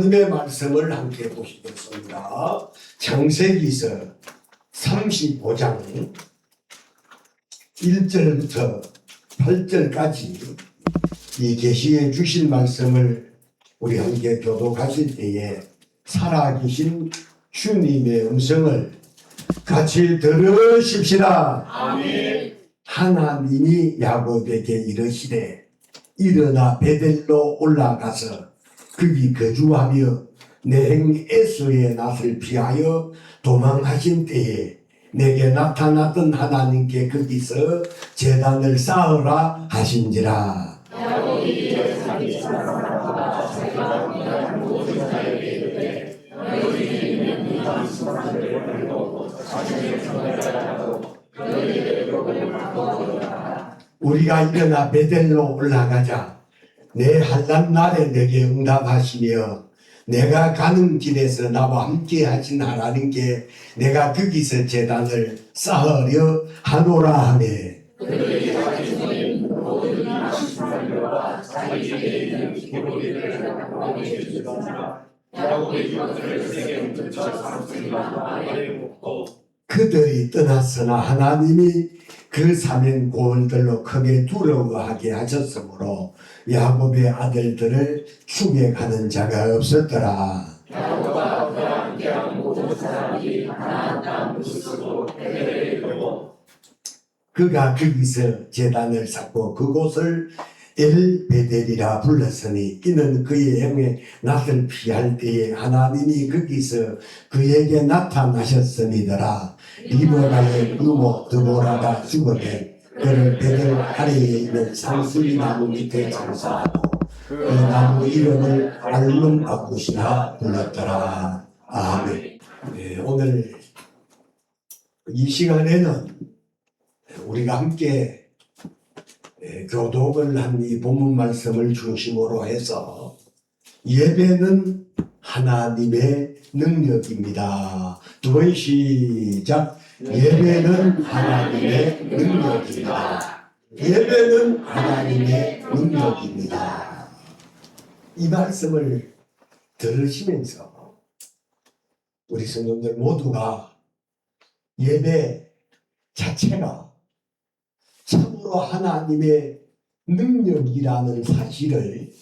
하나님의 말씀을 함께 보시겠습니다. 창세기서 35장 1절부터 8절까지 이 계시해 주신 말씀을 우리 함께 교독하실 때에 살아계신 주님의 음성을 같이 들으십시다. 아멘. 하나님이 야곱에게 이르시되 일어나 베델로 올라가서 거기 거주하며 내행 에서의 낯을 피하여 도망하신 때에 내게 나타났던 하나님께 거기서 제단을 쌓으라 하신지라. 야곱이 이르되 자기 사랑하다 자기가 구원한 모든 자에게 이르되 너희는 있는 이방 신사들을 버리고 자신의 전을 따라가고 너희의 욕을 바꾸어라. 우리가 일어나 베델로 올라가자. 내 환난 날에 내게 응답하시며 내가 가는 길에서 나와 함께 하신 하나님께 내가 거기서 제단을 쌓으려 하노라 하네. 그들이 자기 손에 모든 이방신들과 자기에게 있는 기록들을 공개해 주셨으나 야곱의 유언을 세겜 근처 삼촌과 아내에 묻고 그들이 떠났으나 하나님이 그 사명 고을들로 크게 두려워하게 하셨으므로 야곱의 아들들을 추격하는 자가 없었더라. 야곱과 그와 함께한 모든 사람이 가나안 땅 루스로 베델에 이르고 그가 거기서 제단을 쌓고 그곳을 엘베델이라 불렀으니 이는 그의 형의 낯을 피할 때에 하나님이 거기서 그에게 나타나셨음이더라. 리브가의 이모 드보라가 죽으되 그를 베델 아래에 있는 상수리 나무 밑에 장사하고 그 나무 이름을 알룸바굿이라 불렀더라. 아멘. 네, 오늘 이 시간에는 우리가 함께 교독을 한 이 본문 말씀을 중심으로 해서 예배는 하나님의 능력입니다. 두 번 시작. 예배는 하나님의 능력입니다. 예배는 하나님의 능력입니다. 이 말씀을 들으시면서 우리 성도들 모두가 예배 자체가 참으로 하나님의 능력이라는 사실을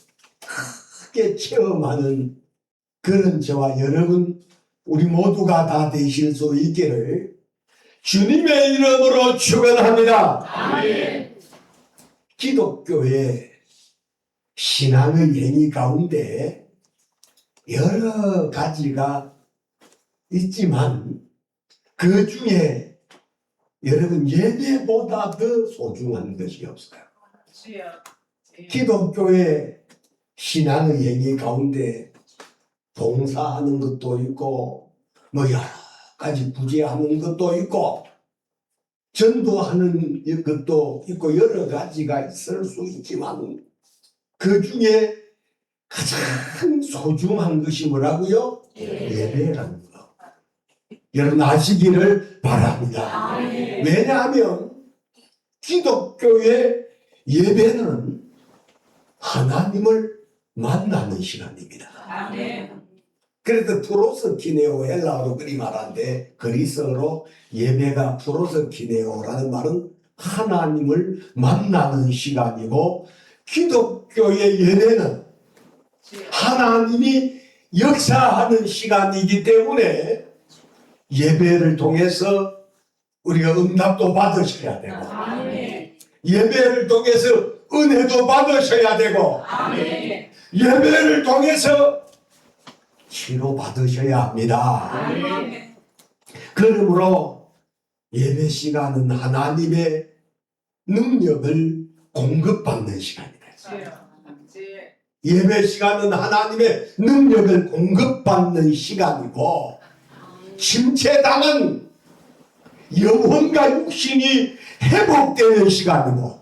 크게 체험하는 그런 저와 여러분 우리 모두가 다 되실 수 있기를 주님의 이름으로 축원합니다. 아멘. 기독교의 신앙의 행위 가운데 여러 가지가 있지만 그 중에 여러분 예배보다 더 소중한 것이 없어요. 기독교의 신앙의 행위 가운데 봉사하는 것도 있고 뭐 여러 가지 구제하는 것도 있고 전도하는 것도 있고 여러 가지가 있을 수 있지만 그 중에 가장 소중한 것이 뭐라고요? 예배라는 거. 여러분 아시기를 바랍니다. 왜냐하면 기독교의 예배는 하나님을 만나는 시간입니다. 그래서 프로스키네오 헬라어로 그리 말하는데 그리스어로 예배가 프로스키네오라는 말은 하나님을 만나는 시간이고 기독교의 예배는 하나님이 역사하는 시간이기 때문에 예배를 통해서 우리가 응답도 받으셔야 되고 예배를 통해서 은혜도 받으셔야 되고 예배를 통해서 치료 받으셔야 합니다. 그러므로 예배 시간은 하나님의 능력을 공급받는 시간이다. 예배 시간은 하나님의 능력을 공급받는 시간이고 침체당한 영혼과 육신이 회복되는 시간이고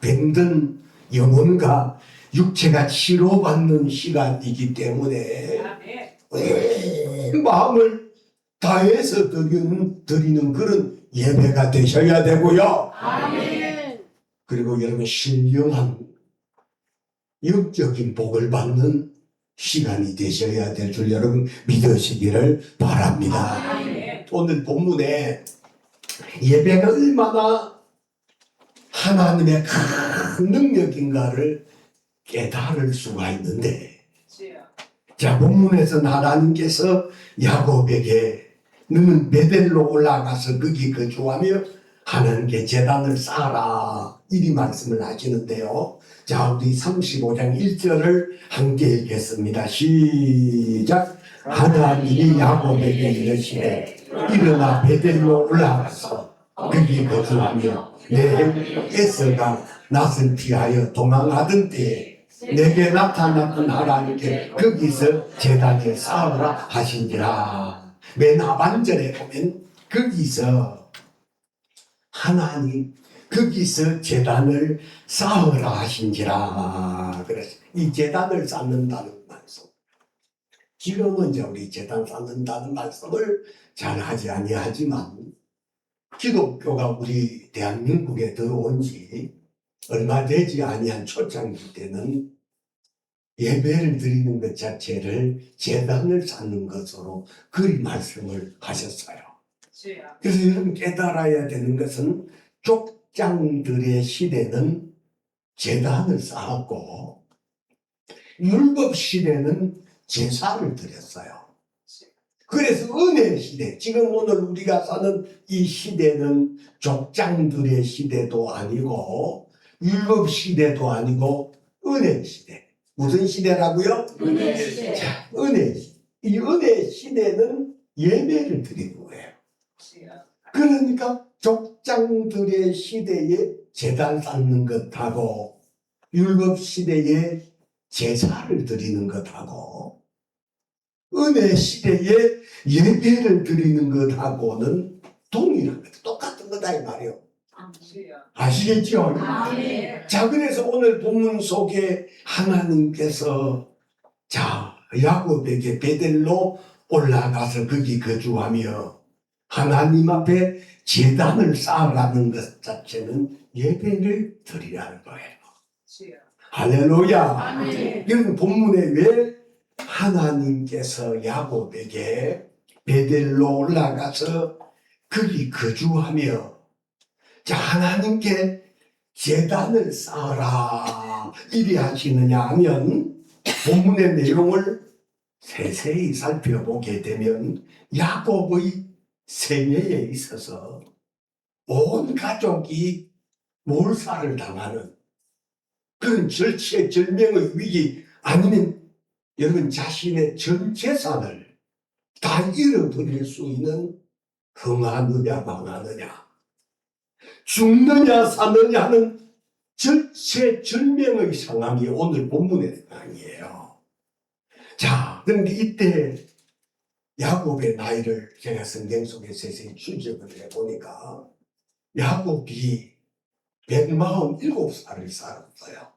병든 영혼과 육체가 치료받는 시간이기 때문에 마음을 다해서 드리는 그런 예배가 되셔야 되고요. 그리고 여러분 신령한 영적인 복을 받는 시간이 되셔야 될 줄 여러분 믿으시기를 바랍니다. 오늘 본문에 예배가 얼마나 하나님의 큰 능력인가를 깨달을 수가 있는데 자 본문에서 하나님께서 야곱에게 너는 베델로 올라가서 거기 거주하며 하나님께 제단을 쌓아라 이리 말씀을 하시는데요. 자 우리 35장 1절을 함께 읽겠습니다. 시작. 하나님이 야곱에게 이르시되 일어나 베델로 올라가서 거기 거주하며 내 형 에서가 낯을 피하여 도망하던 때에 내게 나타났던 하나님께 거기서 제단을 쌓으라 하신지라. 맨 하반절에 보면 거기서 하나님 거기서 제단을 쌓으라 하신지라. 그래서 이 제단을 쌓는다는 말씀 지금은 이제 우리 제단 쌓는다는 말씀을 잘 하지 아니하지만 기독교가 우리 대한민국에 들어온 지 얼마 되지 아니한 초창기 때는 예배를 드리는 것 자체를 제단을 쌓는 것으로 그리 말씀을 하셨어요. 그래서 여러분 깨달아야 되는 것은 족장들의 시대는 제단을 쌓았고 율법 시대는 제사를 드렸어요. 그래서 은혜 시대, 지금 오늘 우리가 사는 이 시대는 족장들의 시대도 아니고 율법 시대도 아니고 은혜 시대. 무슨 시대라고요? 은혜 시대. 자, 은혜 시대. 이 은혜 시대는 예배를 드리는 거예요. 그러니까 족장들의 시대에 제단 쌓는 것하고 율법 시대에 제사를 드리는 것하고 은혜 시대에 예배를 드리는 것하고는 동일한 것, 똑같은 거다 이 말이에요. 아시겠죠? 아멘. 자, 그래서 오늘 본문 속에 하나님께서 자, 야곱에게 베델로 올라가서 거기 거주하며 하나님 앞에 제단을 쌓으라는 것 자체는 예배를 드리라는 거예요. 할렐루야. 아멘. 여러분 본문에 왜 하나님께서 야곱에게 베델로 올라가서 거기 거주하며 자 하나님께 제단을 쌓아라 이리 하시느냐 하면 본문의 내용을 세세히 살펴보게 되면 야곱의 생애에 있어서 온 가족이 몰살을 당하는 그런 절체절명의 위기 아니면 여러분 자신의 전 재산을 다 잃어버릴 수 있는 흥하느냐 망하느냐 죽느냐 사느냐 하는 절체절명의 상황이 오늘 본문의 상황이에요. 자, 그런데 이때 야곱의 나이를 제가 성경 속에 세세히 추적을 해보니까 야곱이 147살을 살았어요.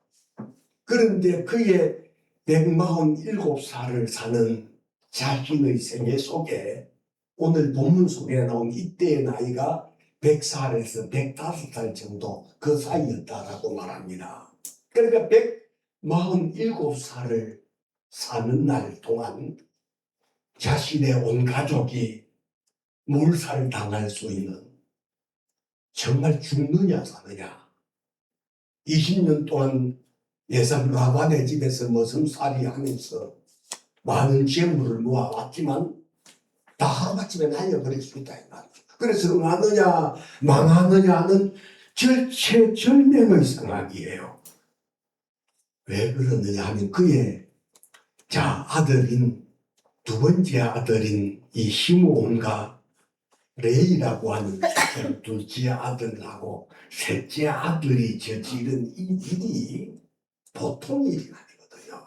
그런데 그의 147살을 사는 자신의 생애 속에 오늘 본문 속에 나온 이때의 나이가 100살에서 105살 정도 그 사이였다라고 말합니다. 그러니까 147살을 사는 날 동안 자신의 온 가족이 몰살 당할 수 있는 정말 죽느냐 사느냐 20년 동안 예산 라반의 집에서 머슴살이 하면서 많은 재물을 모아왔지만 다 하루아침에 날려버릴 수 있다 이 말이죠. 그래서 응하느냐 망하느냐 하는 절체절명의 상황이에요. 왜 그러느냐 하면 그의 자 아들인 두 번째 아들인 이 시므온과 레이라고 하는 둘째 아들하고 셋째 아들이 저지른 이 일이 보통 일이 아니거든요.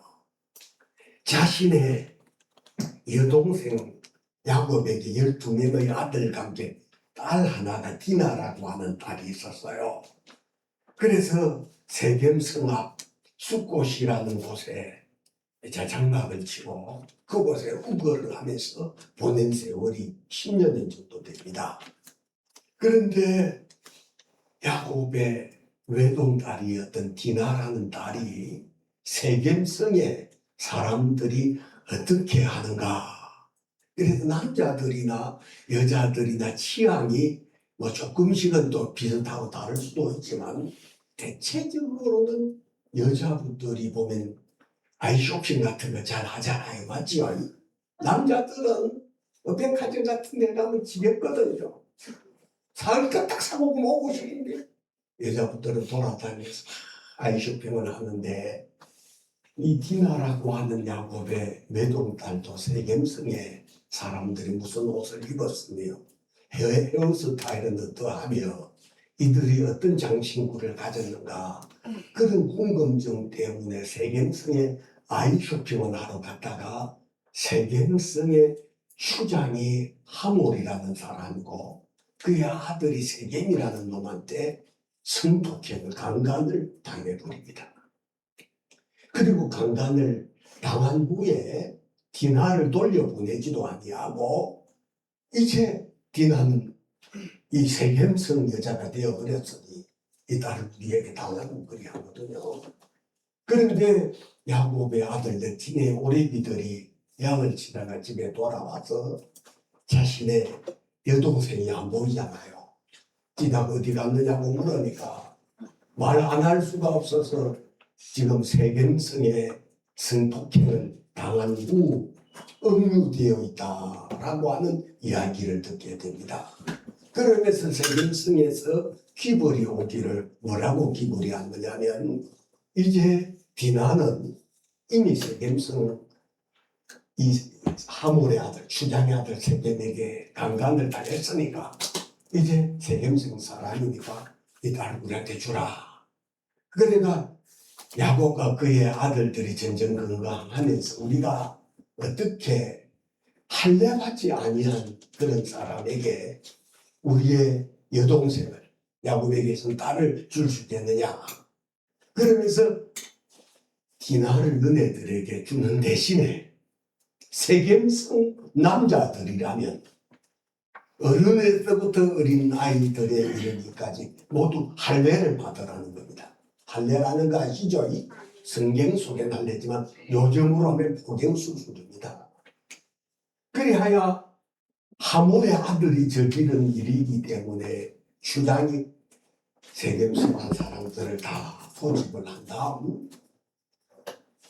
자신의 여동생 야곱에게 12명의 아들 가운데 딸 하나가 디나라고 하는 딸이 있었어요. 그래서 세겜성 앞 숫곳이라는 곳에 장막을 치고 그곳에 우거를 하면서 보낸 세월이 10년 정도 됩니다. 그런데 야곱의 외동딸이었던 디나라는 딸이 세겜성에 사람들이 어떻게 하는가. 그래서 남자들이나 여자들이나 취향이 뭐 조금씩은 또 비슷하고 다를 수도 있지만 대체적으로는 여자분들이 보면 아이쇼핑 같은 거 잘 하잖아요. 맞지요? 남자들은 백화점 같은 데 가면 지겹거든요. 살 거 딱 사고 오고 싶은데 여자분들은 돌아다니면서 아이쇼핑을 하는데 이 디나라고 하는 야곱의 외동딸도 세겜성에 사람들이 무슨 옷을 입었으며 헤어스타일은 어떠하며 이들이 어떤 장신구를 가졌는가 그런 궁금증 때문에 세겜성에 아이쇼핑을 하러 갔다가 세겜성의 추장이 하몰이라는 사람이고 그의 아들이 세겜이라는 놈한테 성폭행을 강간을 당해버립니다. 그리고 강간을 당한 후에 디나를 돌려보내지도 아니하고 이제 디나는 이 세겜성 여자가 되어버렸으니 이 딸을 우리에게 달라고 그리하거든요. 그런데 야곱의 아들들 중에 오레비들이 양을 치다가 집에 돌아와서 자신의 여동생이 안 보이잖아요. 지나가 어디 갔느냐고 물으니까 말 안 할 수가 없어서 지금 세겜성에 성폭행을 당한 후 억류되어 있다라고 하는 이야기를 듣게 됩니다. 그러면서 세겜성에서 기벌이 오기를 뭐라고 기벌이 하느냐면 이제 디나는 이미 세겜성 이 하몰의 아들 추장의 아들 세겜에게 강간을 당했으니까 이제 세겜성 사람이니까 이 딸을 우리한테 주라. 그러니까 야곱과 그의 아들들이 전전긍긍하면서 우리가 어떻게 할례받지 아니한 그런 사람에게 우리의 여동생을 야곱에게서 딸을 줄 수 있겠느냐. 그러면서 디나를 너네들에게 주는 대신에 세겜성 남자들이라면 어른에서부터 어린 아이들에 이르기까지 모두 할례를 받으라는 겁니다. 할례라는 거 아시죠? 이 성경 속에는 할례지만 요즘으로 하면 포경수술입니다. 그리하여 하몰의 아들이 저지른 일이기 때문에 주장이 세겜성한 사람들을 다 소집을 한 다음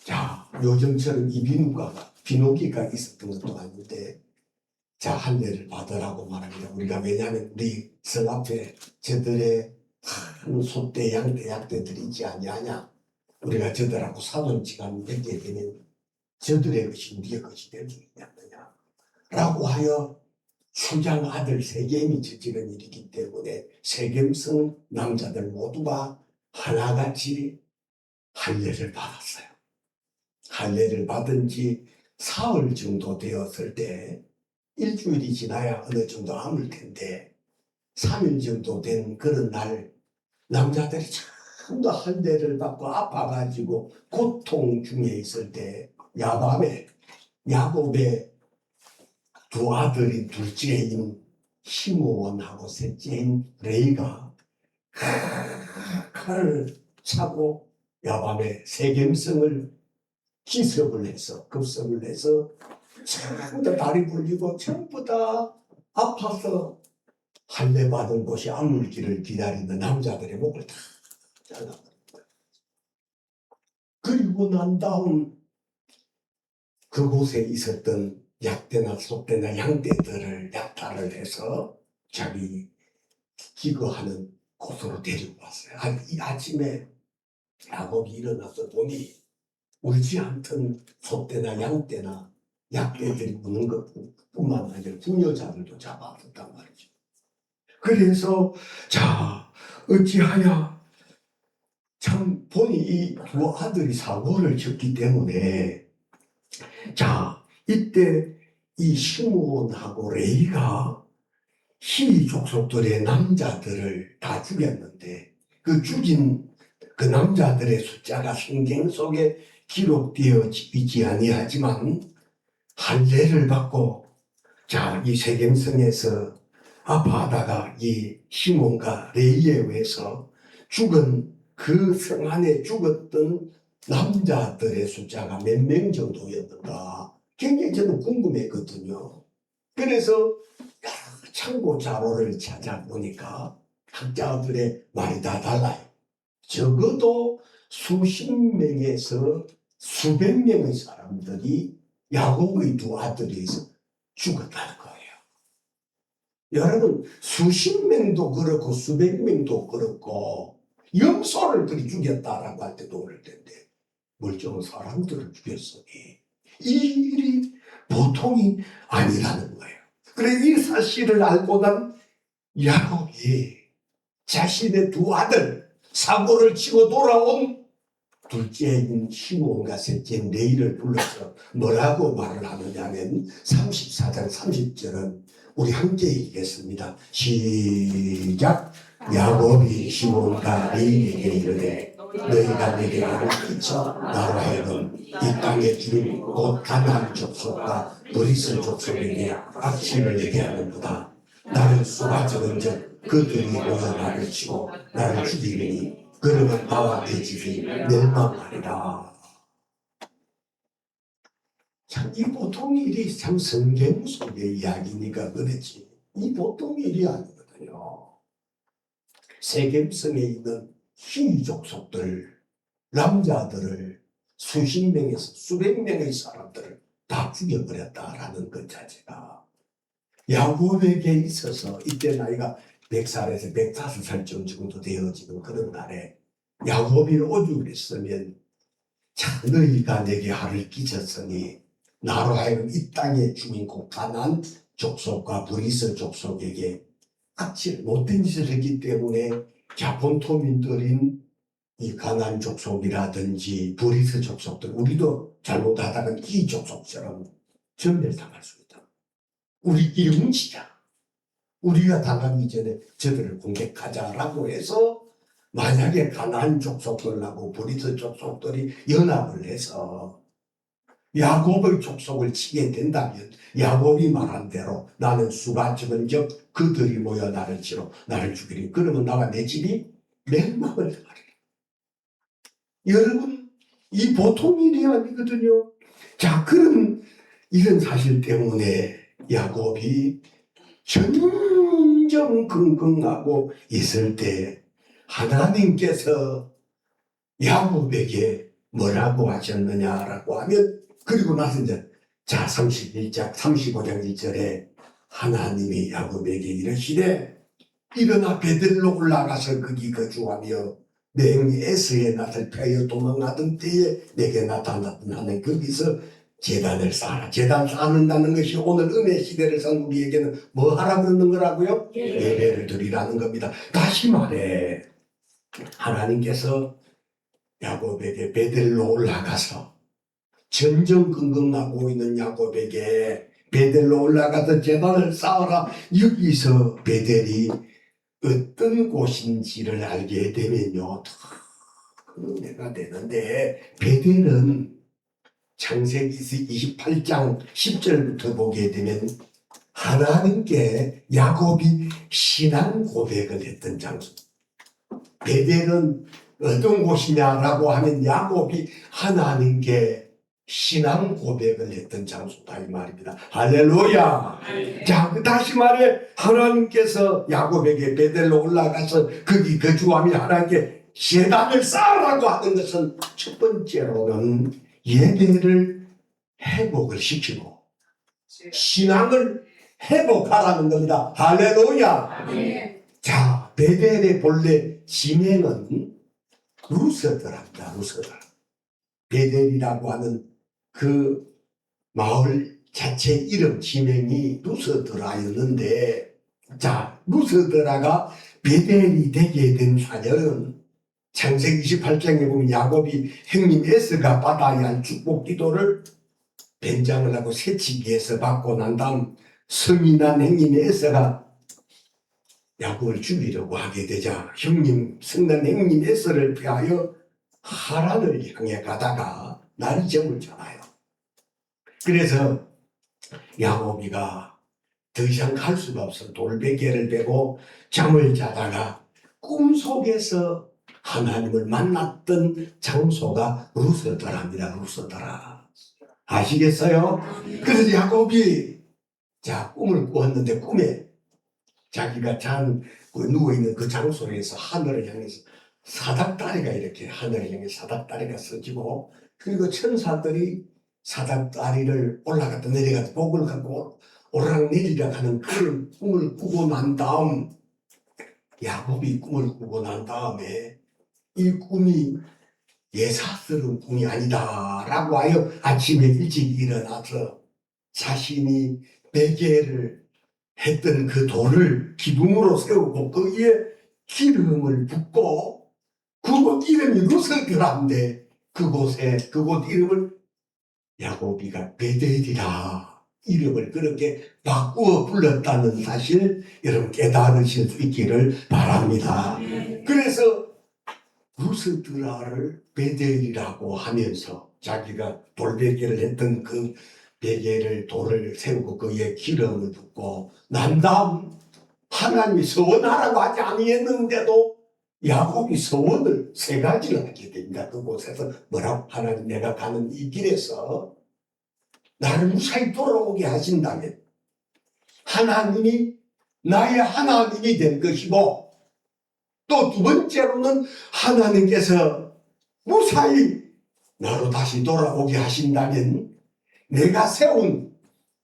자 요즘처럼 비노기가 있었던 것도 아닌데 자 할례를 받으라고 말합니다. 우리가 왜냐하면 우리 성 앞에 저들의 큰 소떼 양떼 약대들이 있지 아니하냐. 우리가 저들하고 사돈지간 맺게 되면 저들의 것이 우리의 것이 될 수 있느냐 라고 하여 추장 아들 세겜이 저지른 일이기 때문에 세겜성 남자들 모두가 하나같이 할례를 받았어요. 할례를 받은 지 사흘 정도 되었을 때 일주일이 지나야 어느 정도 아물 텐데 3일 정도 된 그런 날 남자들이 전부 할례를 받고 아파가지고 고통 중에 있을 때 야밤에 야곱의 두 아들인 둘째인 시므온하고 셋째인 레이가 칼을 차고 야밤에 세겜성을 기습을 해서 급습을 해서 전부 다 다리 불리고 전부 다 아파서 할례 받은 곳이 아물기를 기다리는 남자들의 목을 다 잘라버립니다. 그리고 난 다음 그곳에 있었던 약대나 소떼나 양떼들을 약탈을 해서 자기 기거하는 곳으로 데리고 왔어요. 이 아침에 야곱이 일어나서 보니 울지 않던 소떼나 양떼나 약대들이 우는 것뿐만 아니라 부녀자들도 잡아왔단 말이죠. 그래서 자 어찌하여 참 보니 이 두 아들이 사고를 쳤기 때문에 자 이때 이 시므온하고 레이가 히 족속들의 남자들을 다 죽였는데 그 죽인 그 남자들의 숫자가 성경 속에 기록되어 있지 아니하지만 할례를 받고 자 이 세겜성에서 아파하다가 이 시몬과 레이에 의해서 죽은 그 성 안에 죽었던 남자들의 숫자가 몇 명 정도였는가 굉장히 저도 궁금했거든요. 그래서 여러 참고 자료를 찾아보니까 학자들의 말이 다 달라요. 적어도 수십 명에서 수백 명의 사람들이 야곱의 두 아들에서 죽었다는 거예요. 여러분 수십 명도 그렇고 수백 명도 그렇고 염소를 들이 죽였다라고 할 때도 어릴 텐데 멀쩡한 사람들을 죽였으니 이 일이 보통이 아니라는 거예요. 그래 이 사실을 알고 난 야곱이 자신의 두 아들 사고를 치고 돌아온 둘째인 시몬과 셋째인 레이를 불러서 뭐라고 말을 하느냐면 34장 30절은 우리 함께 읽겠습니다. 시작. 야곱이 시몬과 레이에게 이르되 너희가 내게 말을 끼쳐 나로 하여금 이 땅의 주인 곧 가나안 족속과 브리스 족속에게 악취를 내게 하는구나. 나는 수가 적은즉 그들이 모여 나를 치고 나를 죽이리니 그러면 나와 내 집이 멸망하리라. 참, 이 보통 일이 참 성경 속의 이야기니까 그렇지 이 보통 일이 아니거든요. 세겜성에 있는 희 족속들, 남자들을 수십 명에서 수백 명의 사람들을 다 죽여버렸다라는 것 자체가 야곱에게 있어서 이때 나이가 100살에서 105살쯤 정도 되어지는 그런 날에 야곱이 오죽했으면 자, 너희가 내게 화를 끼쳤으니 나로 하여금 이 땅의 주민국 가나안 족속과 브리스 족속에게 악질 못된 짓을 했기 때문에 자본토민들인 이 가나안 족속이라든지 브리스 족속들 우리도 잘못하다가 이 족속처럼 전멸당할 수 있다. 우리끼리 뭉치자. 우리가 당하기 전에 저들을 공격하자라고 해서 만약에 가나안 족속들하고 브리스 족속들이 연합을 해서 야곱의 족속을 치게 된다면 야곱이 말한 대로 나는 수가 적은즉 그들이 모여 나를 치러 나를 죽이리. 그러면 나와 내 집이 멸망을 하리라. 여러분 이 보통 일이 아니거든요. 자, 그런 이런 사실 때문에 야곱이 전전긍긍하고 있을 때 하나님께서 야곱에게 뭐라고 하셨느냐라고 하면 그리고 나서 이제 자 31장 35장 1절에 하나님이 야곱에게 이르시되 일어나 베들로 올라가서 거기 거주하며 내 형이 에서의 낯을 펴여 도망하던 때에 내게 나타났던 하나님 거기서 제단을 쌓아라. 제단 쌓는다는 것이 오늘 은혜 시대를 산 우리에게는 뭐 하라 그러는 거라고요? 예배를 드리라는 겁니다. 다시 말해 하나님께서 야곱에게 베들로 올라가서 전전긍긍하고 있는 야곱에게 베델로 올라가서 제단을 쌓아라. 여기서 베델이 어떤 곳인지를 알게 되면요 더 은혜가 되는데 베델은 창세기 28장 10절부터 보게 되면 하나님께 야곱이 신앙 고백을 했던 장소. 베델은 어떤 곳이냐라고 하면 야곱이 하나님께 신앙 고백을 했던 장소다 이 말입니다. 할렐루야. 자, 다시 말해 하나님께서 야곱에게 베델로 올라가서 거기 거주하며 하나님께 제단을 쌓으라고 하는 것은 첫 번째로는 예배를 회복을 시키고 신앙을 회복하라는 겁니다. 할렐루야. 자, 베델의 본래 지명은 루스더랍니다. 루스더. 베델이라고 하는 그 마을 자체 이름 지명이 루스드라였는데 자 루스드라가 베델이 되게 된 사연은 창세기 28장에 보면 야곱이 형님 에서가 받아야 할 축복 기도를 변장을 하고 새치기에서 받고 난 다음 성이 난 형님 에서가 야곱을 죽이려고 하게 되자 형님 성난 형님 에서를 피하여 하란을 향해 가다가 날이 저물잖아요. 그래서 야곱이가 더 이상 갈 수가 없어 돌베개를 베고 잠을 자다가 꿈속에서 하나님을 만났던 장소가 루스더랍니다. 루스더라. 아시겠어요? 그래서 야곱이 자 꿈을 꾸었는데 꿈에 자기가 누워있는 그 장소에서 하늘을 향해서 사닥다리가 이렇게 하늘을 향해 사닥다리가 서지고 그리고 천사들이 사닥다리를 올라갔다 내려갔다 복을 갖고 오락내리락 하는 그런 꿈을 꾸고 난 다음 야곱이 꿈을 꾸고 난 다음에 이 꿈이 예사스러운 꿈이 아니다 라고 하여 아침에 일찍 일어나서 자신이 베개를 했던 그 돌을 기둥으로 세우고 거기에 기름을 붓고 그곳 이름이 루스드라인데 그곳 이름을 야곱이가 베델이라 이름을 그렇게 바꾸어 불렀다는 사실 여러분 깨달으실 수 있기를 바랍니다. 그래서 루스드라를 베델이라고 하면서 자기가 돌베개를 했던 그 베개를 돌을 세우고 거기에 기름을 붓고 난 다음 하나님이 서원하라고 하지 아니했는데도 야곱이 서원을 세 가지를 하게 됩니다. 그곳에서 뭐라고? 하나님, 내가 가는 이 길에서 나를 무사히 돌아오게 하신다면 하나님이 나의 하나님이 될 것이고, 또 두 번째로는 하나님께서 무사히 나로 다시 돌아오게 하신다면 내가 세운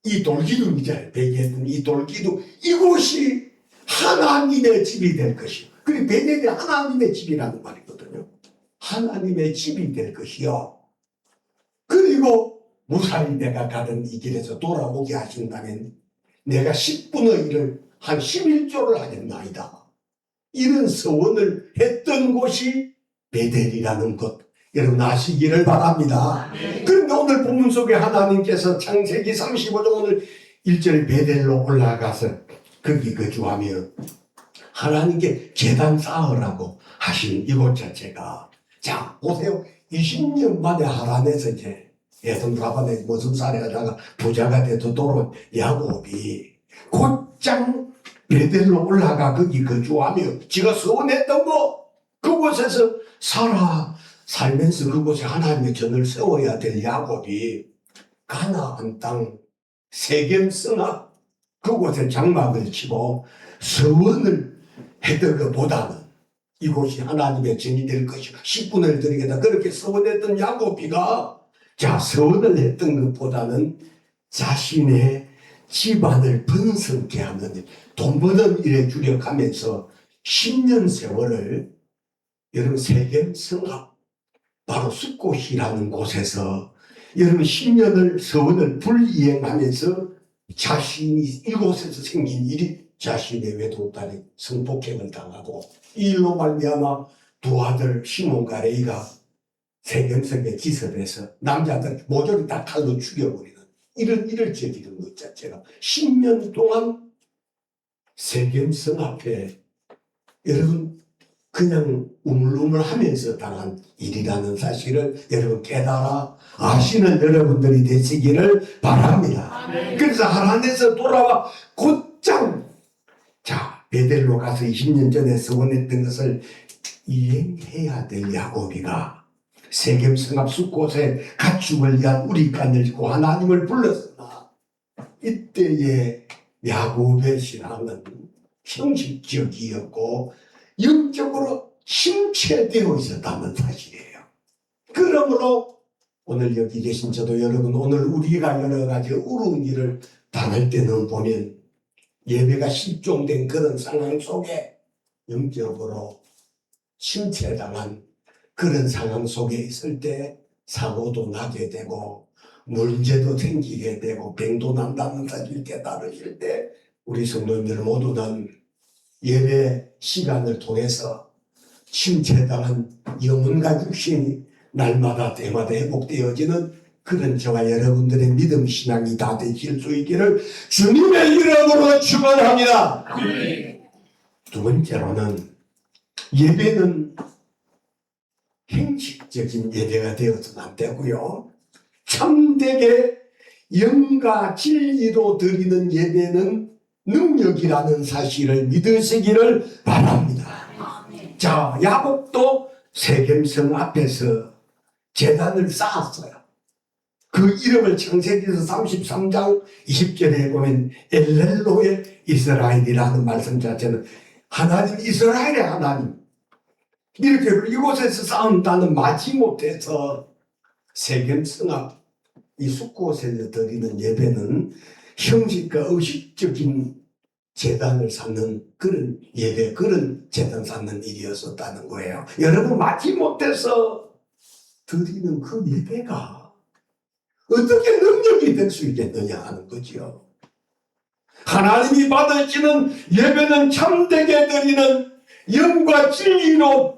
이 돌기둥이잖아요. 베개는 이 돌기둥, 이곳이 하나님의 집이 될 것이요. 그리고 베델이 하나님의 집이라는 말이거든요. 하나님의 집이 될 것이요. 그리고 무사히 내가 가는 이 길에서 돌아오게 하신다면 내가 10분의 1을 한 11조를 하겠나이다. 이런 서원을 했던 곳이 베델이라는 것, 여러분 아시기를 바랍니다. 그런데 오늘 본문 속에 하나님께서 창세기 35장 오늘 1절 베델로 올라가서 거기 거주하며 하나님께 제단 쌓으라고 하신 이곳 자체가, 자 보세요. 20년 만에 하란에서 이제 에돔 라반의 모습살이 하다가 부자가 돼서 돌아온 야곱이 곧장 베델로 올라가 거기 거주하며 지가 서원했던 거 그곳에서 살면서 그곳에 하나님의 전을 세워야 될 야곱이 가나안 땅 세겜 성읍 그곳에 장막을 치고 서원을 했던 것보다는 이곳이 하나님의 전이 될 것이 10분을 드리겠다 그렇게 서원했던 야곱이가 자 서원을 했던 것보다는 자신의 집안을 번성케 하는 돈 버는 일에 주력하면서 10년 세월을 여러분 세겜 성읍 바로 숫곳이라는 곳에서 여러분 10년을 서원을 불이행하면서 자신이 이곳에서 생긴 일이 자신의 외동딸이 성폭행을 당하고 이 일로 말미암아 두 아들 시몬과 레이가 세겜성에 기습해서 남자들 모조리 다 칼로 죽여버리는 이런 일을 저지른 것 자체가 10년 동안 세겜성 앞에 여러분 그냥 우물우물하면서 당한 일이라는 사실을 여러분 깨달아 아시는 여러분들이 되시기를 바랍니다. 그래서 하란에서 돌아와 곧장 자 베델로 가서 20년 전에 서원했던 것을 이행해야 될 야곱이가 세겜성 앞 숫곳에 가축을 위한 우리간을 쥐고 하나님을 불렀으나 이때의 야곱의 신앙은 형식적이었고 영적으로 심체되어 있었다는 사실이에요. 그러므로 오늘 여기 계신 저도 여러분 오늘 우리가 여러 가지 어려운 일을 당할 때는 보면 예배가 실종된 그런 상황 속에 영적으로 침체당한 그런 상황 속에 있을 때 사고도 나게 되고 문제도 생기게 되고 병도 난다는 사실 깨달으실 때 우리 성도님들 모두는 예배 시간을 통해서 침체당한 영혼과 육신이 날마다 때마다 회복되어지는 그런 저와 여러분들의 믿음 신앙이 다 되실 수 있기를 주님의 이름으로 축원합니다. 두 번째로는 예배는 형식적인 예배가 되어서는 안 되고요. 참되게 영과 진리로 드리는 예배는 능력이라는 사실을 믿으시기를 바랍니다. 자, 야곱도 세겜성 앞에서 제단을 쌓았어요. 그 이름을 창세기에서 33장 20절에 보면 엘렐로의 이스라엘이라는 말씀 자체는 하나님 이스라엘의 하나님 이렇게 이곳에서 싸운다는 마지못해서 세겜성 앞 이 숫곳에서 드리는 예배는 형식과 의식적인 제단을 쌓는 그런 예배, 그런 제단 쌓는 일이었었다는 거예요. 여러분 마지못해서 드리는 그 예배가 어떻게 능력이 될 수 있겠느냐 하는 거죠. 하나님이 받으시는 예배는 참되게 드리는 영과 진리로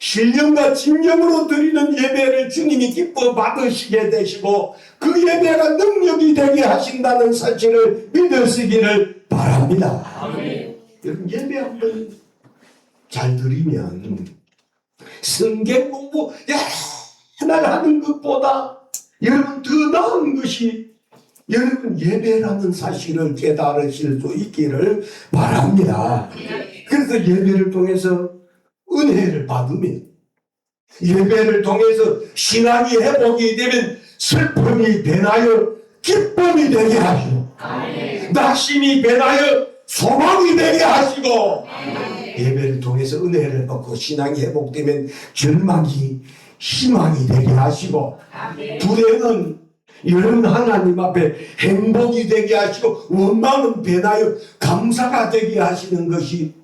신령과 진정으로 드리는 예배를 주님이 기뻐 받으시게 되시고 그 예배가 능력이 되게 하신다는 사실을 믿으시기를 바랍니다. 여러분 예배 한번 잘 드리면 성경 공부 여러 날 하는 것보다 여러분 더 나은 것이 여러분 예배라는 사실을 깨달으실 수 있기를 바랍니다. 그래서 예배를 통해서 은혜를 받으면, 예배를 통해서 신앙이 회복이 되면 슬픔이 변하여 기쁨이 되게 하시고, 낙심이 변하여 소망이 되게 하시고, 예배를 통해서 은혜를 받고 신앙이 회복되면 절망이 희망이 되게 하시고, 불행은 여러분 하나님 앞에 행복이 되게 하시고, 원망은 변하여 감사가 되게 하시는 것이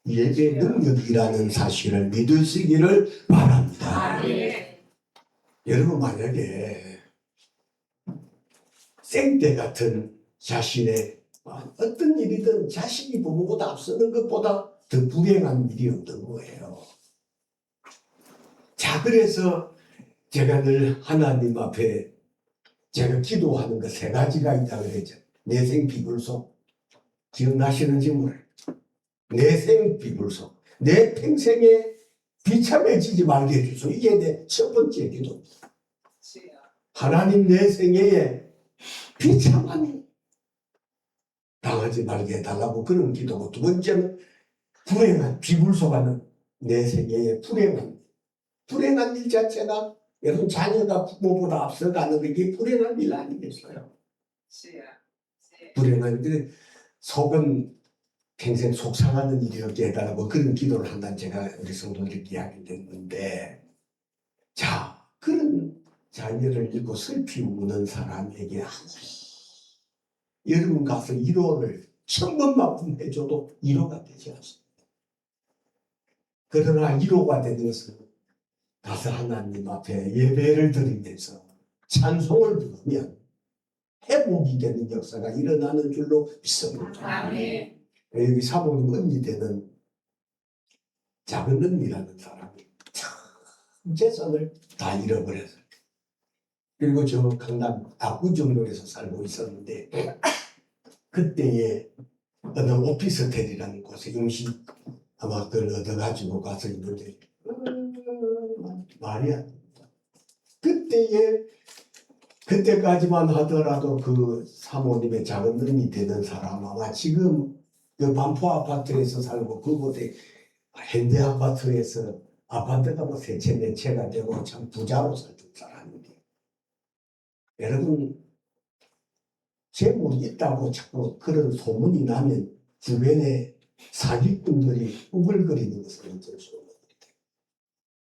예배 능력이라는 사실을 믿으시기를 바랍니다. 여러분 만약에 생때 같은 자신의 어떤 일이든 자식이 부모보다 앞서는 것보다 더 불행한 일이 없던 거예요. 자, 그래서 제가 늘 하나님 앞에 제가 기도하는 거 세 가지가 있다 그랬죠. 내생비불소. 기억나시는지 모르겠어요. 내생비불소. 내 평생에 비참해지지 말게 해주소. 이게 내 첫 번째 기도입니다. 하나님 내 생애에 비참함이 당하지 말게 해달라고 그런 기도고, 두 번째는 불행한, 비불소가는 내 생애에 불행한 일 자체가, 여러분 자녀가 부모보다 앞서가는 게 불행한 일 아니겠어요? 불행한 일, 속은 평생 속상하는 일이었게 해달라고 그런 기도를 한다는 제가 우리 성도들에게 이야기를 했는데, 자, 그런 자녀를 잃고 슬피 우는 사람에게 여러분 가서 위로를 1000번만 해줘도 위로가 되지 않습니다. 그러나 위로가 되는 것은 가서 하나님 앞에 예배를 드리면서 찬송을 부르면 회복이 되는 역사가 일어나는 줄로 믿습니다. 여기 사모님 언니 되는 작은 언니라는 사람이 참 재산을 다 잃어버렸어요. 그리고 저 강남 압구정동에서 살고 있었는데, 그때에 어느 오피스텔이라는 곳에 임시 아마 그걸 얻어가지고 가서 있는데 말이 안 됩니다. 그때까지만 하더라도 그 사모님의 작은 언니 되는 사람, 아마 지금 그 반포 아파트에서 살고 그곳에 현대 아파트에서 아파트가 뭐 세 채 네 채가 되고 참 부자로 살던 사람인데, 여러분 재물이 있다고 자꾸 그런 소문이 나면 주변에 사기꾼들이 우글거리는 것을 어쩔 수 없는 일이다.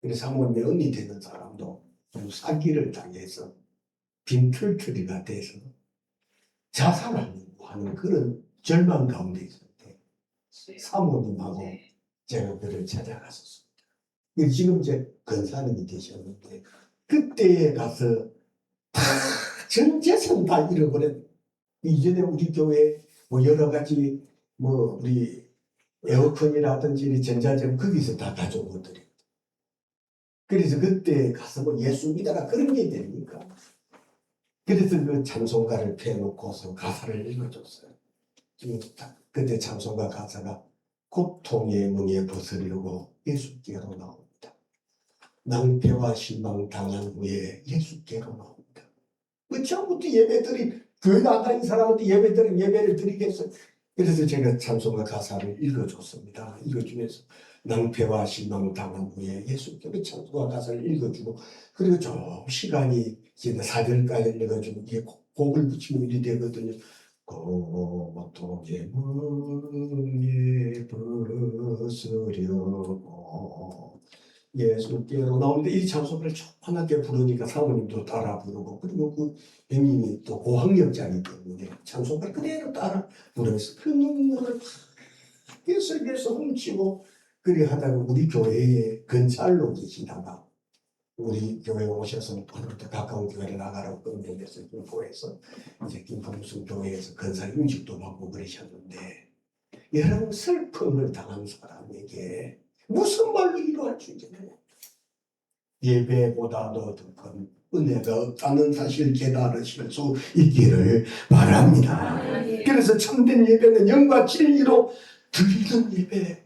그래서 사모님의 언니 되는 사람도 사기를 당해서 빈털터리가 돼서 자살하려고 하는 그런 절망 가운데 있을 때 사모님하고 제가 그를 찾아갔었습니다. 지금 이제 근사님이 되셨는데, 그때에 가서 다 전 재산 다 잃어버렸. 이전에 우리 교회 뭐 여러 가지 뭐 우리 에어컨이라든지 전자제품 거기서 다 가져온 것들이. 그래서 그때 가서 뭐 예수 믿어라 그런 게 됩니까? 그래서 그 찬송가를 펴놓고서 가사를 읽어줬어요. 지금 그때 찬송가 가사가 고통의 멍에 벗으려고 예수께로 나옵니다. 낭패와 실망 당한 후에 예수께로 나옵니다. 그 처음부터 예배들이 교회 안 다닌 사람한테 예배를 드리겠어요. 그래서 제가 찬송가 가사를 읽어줬습니다. 읽어주면서 낭패와 실망 당한 후에 예수께로 찬송가 가사를 읽어주고, 그리고 좀 시간이 지나 4절까지 읽어주고 이게 곡을 붙이면 일이 되거든요. 고통의 멍에 벗으려고 예수께로 나오는데, 이 찬송가를 조그맣게 부르니까 사모님도 따라 부르고, 그리고 그 형님이 또 고학력자이기 때문에 찬송가를 그대로 따라 부르면서 그 눈물을 계속해서 훔치고 그리 하다가 우리 교회에 근찰로 계시다가 우리 교회에 오셔서 오늘부터 가까운 교회를 나가라고 끊어내서 김포에서 이제 김포무슨 교회에서 근사 임직도 받고 그러셨는데, 여러분 슬픔을 당한 사람에게 무슨 말로 위로할 수 있겠느냐? 예배보다도 더 큰 은혜가 없다는 사실을 깨달으실 수 있기를 바랍니다. 그래서 참된 예배는 영과 진리로 드리는 예배,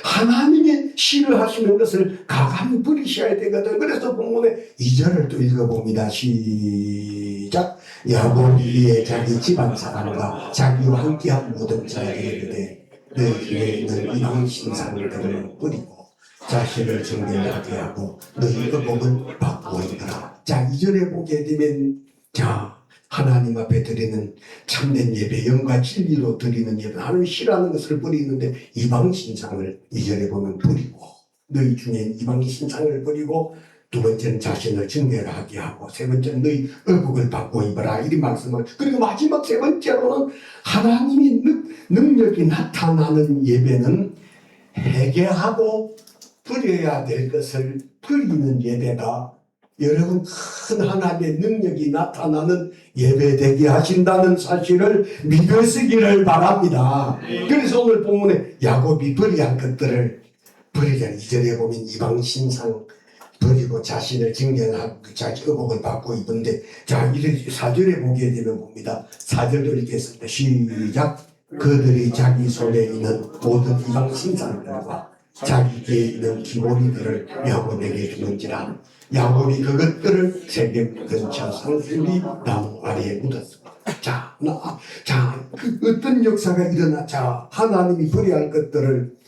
하나님이 싫어하시는 것을 가감히 버리셔야 되거든. 그래서 본문에 2절을 또 읽어봅니다. 시작. 시작. 야곱이 자기 집안 사람과 자기와 함께한 모든 자에게 이르되 너 중에 있는 이방 신상들을 버리고 자신을 정결하게 하고 너희 의복을 바꾸어 입어라. 자, 2절에 보게 되면 자, 하나님 앞에 드리는 참된 예배, 영과 진리로 드리는 예배, 하나님 싫어하는 것을 버리는데 이방 신상을 2절에 보면 버리고 너희 중에 이방 신상을 버리고 두 번째는 자신을 정결하게 하고 세 번째는 너희 의복을 바꾸어 입어라 이리 말씀을 그리고 마지막 세 번째로는 하나님이 능력이 나타나는 예배는 회개하고 버려야 될 것을 버리는 예배가 여러분 큰 하나님의 능력이 나타나는 예배 되게 하신다는 사실을 믿으시기를 바랍니다. 그래서 오늘 본문에 야곱이 버려야 할 것들을 버리자. 2절에 보면 이방 신상 버리고 자신을 정결하고 자기 의복을 받고 입은데 자, 4절에 보게 되면 봅니다. 4절을 읽겠습니다. 시작. 그들이 자기 손에 있는 모든 이방 신상들과 자기에게 있는 기고리들을 야곱에게 주는지라. 야곱이 그것들을 세겜 근처 상수리 나무 아래에 묻었습니다. 자, 그 어떤 역사가 일어나? 자, 하나님이 버려야 할 것들을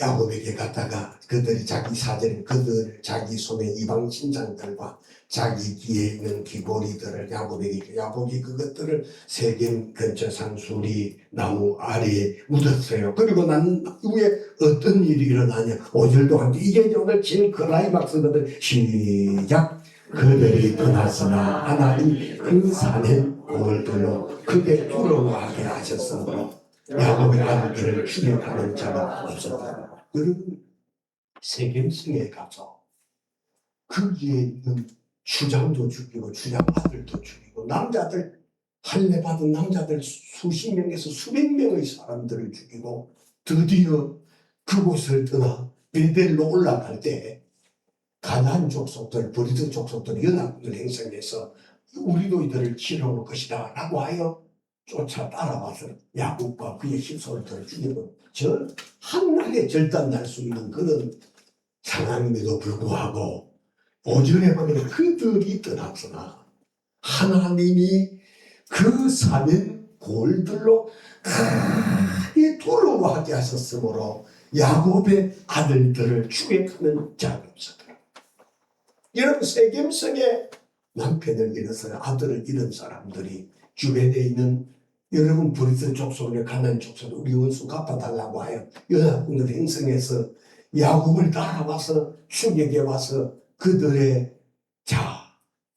야곱에게 갖다가 그들이 자기 사절에 그들 자기 손에 이방 신상들과 자기 뒤에 있는 귀고리들을 야곱이 그것들을 세겜 근처 상수리 나무 아래에 묻었어요. 그리고 난 후에 어떤 일이 일어나냐? 5절도 함께 이게 오늘 제일 클라이막스거든. 시작. 그들이 떠났으나 하나님 그 산에 골들로 크게 두려워하게 하셨으므로 야곱의 아들들을 추격하는 자가 없었다. 여러분 세겜성에 가서 거기에 있는 주장도 죽이고 주장 아들도 죽이고 남자들 할례 받은 남자들 수십 명에서 수백 명의 사람들을 죽이고 드디어 그곳을 떠나 베델로 올라갈 때 가나안 족속들 브리드 족속들 연합군을 형성해서 우리도 이들을 치러올 것이다 라고 하여 쫓아 따라와서 야곱과 그의 신솔들을 죽이고 저 한날에 절단날 수 있는 그런 상황임에도 불구하고 5절에 보면 그들이 떠났으나 하나님이 그 산은 골들로 크게 두려워하게 하셨으므로 야곱의 아들들을 추격하는 자가 없었더라. 여러분 세겜성에 남편을 잃어서 아들을 잃은 사람들이 주변에 있는 여러분 브리스 족속에 가난 족속 우리 원수 갚아달라고 하여 연합군을 형성해서 야곱을 따라와서 추격해 와서 그들의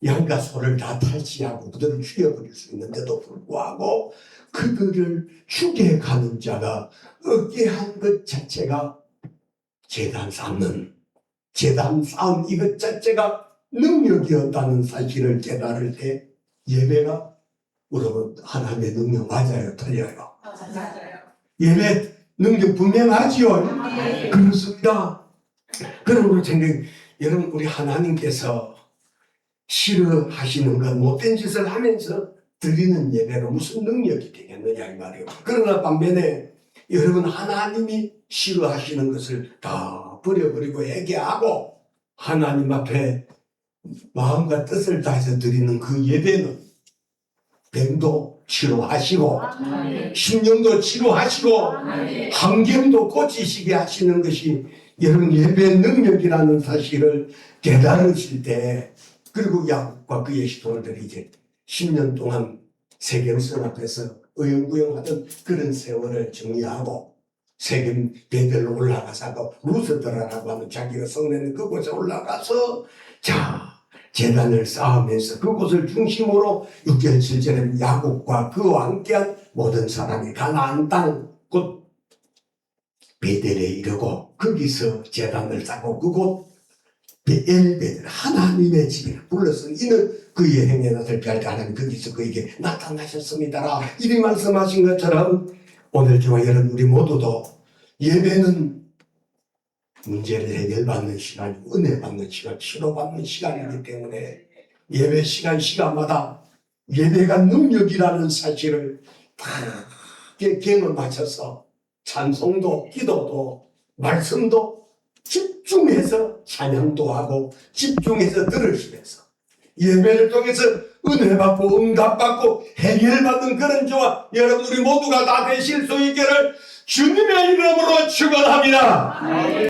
양과 소를 다 탈취하고 그들을 죽여버릴 수 있는데도 불구하고 그들을 추격하는 자가 없게 한 것 자체가 제단 쌓는 제단 쌓은 이것 자체가 능력이었다는 사실을 깨달을 때 예배가 여러분 하나님의 능력 맞아요? 틀려요? 맞아요. 예배 능력 분명하지요? 네. 그렇습니다. 그러므로 여러분 우리 하나님께서 싫어하시는 건 못된 짓을 하면서 드리는 예배가 무슨 능력이 되겠느냐 이 말이에요. 그러나 반면에 여러분 하나님이 싫어하시는 것을 다 버려버리고 회개하고 하나님 앞에 마음과 뜻을 다해서 드리는 그 예배는 병도 치료하시고 신령도 치료하시고 환경도 고치시게 하시는 것이 여러분 예배의 능력이라는 사실을 깨달으실 때 그리고 야곱과 그의 시도들이 이제 10년 동안 세겜성 앞에서 어영부영하던 그런 세월을 정리하고 세겜 베델로 올라가서 루스드라라고 하는 자기가 성내는 그곳에 올라가서 제단을 쌓으면서 그곳을 중심으로 6절 7절에 야곱과 그와 함께한 모든 사람이 가나안 땅 곧 베델에 이르고 거기서 제단을 쌓고 그곳 베델 하나님의 집이라 불렀으니 이는 그의 행에 나설피할 때 하나님 거기서 그에게 나타나셨습니다. 이리 말씀하신 것처럼 오늘 저와 여러분 우리 모두도 예배는 문제를 해결받는 시간이고 은혜 받는 시간, 치료받는 시간이기 때문에 예배 시간마다 예배가 능력이라는 사실을 다 경험하셔서 찬송도 기도도 말씀도 집중해서 찬양도 하고 집중해서 들으시면서 예배를 통해서 은혜 받고 응답 받고 해결받는 그런 저와 여러분 우리 모두가 다 되실 수 있기를 주님의 이름으로 축원합니다.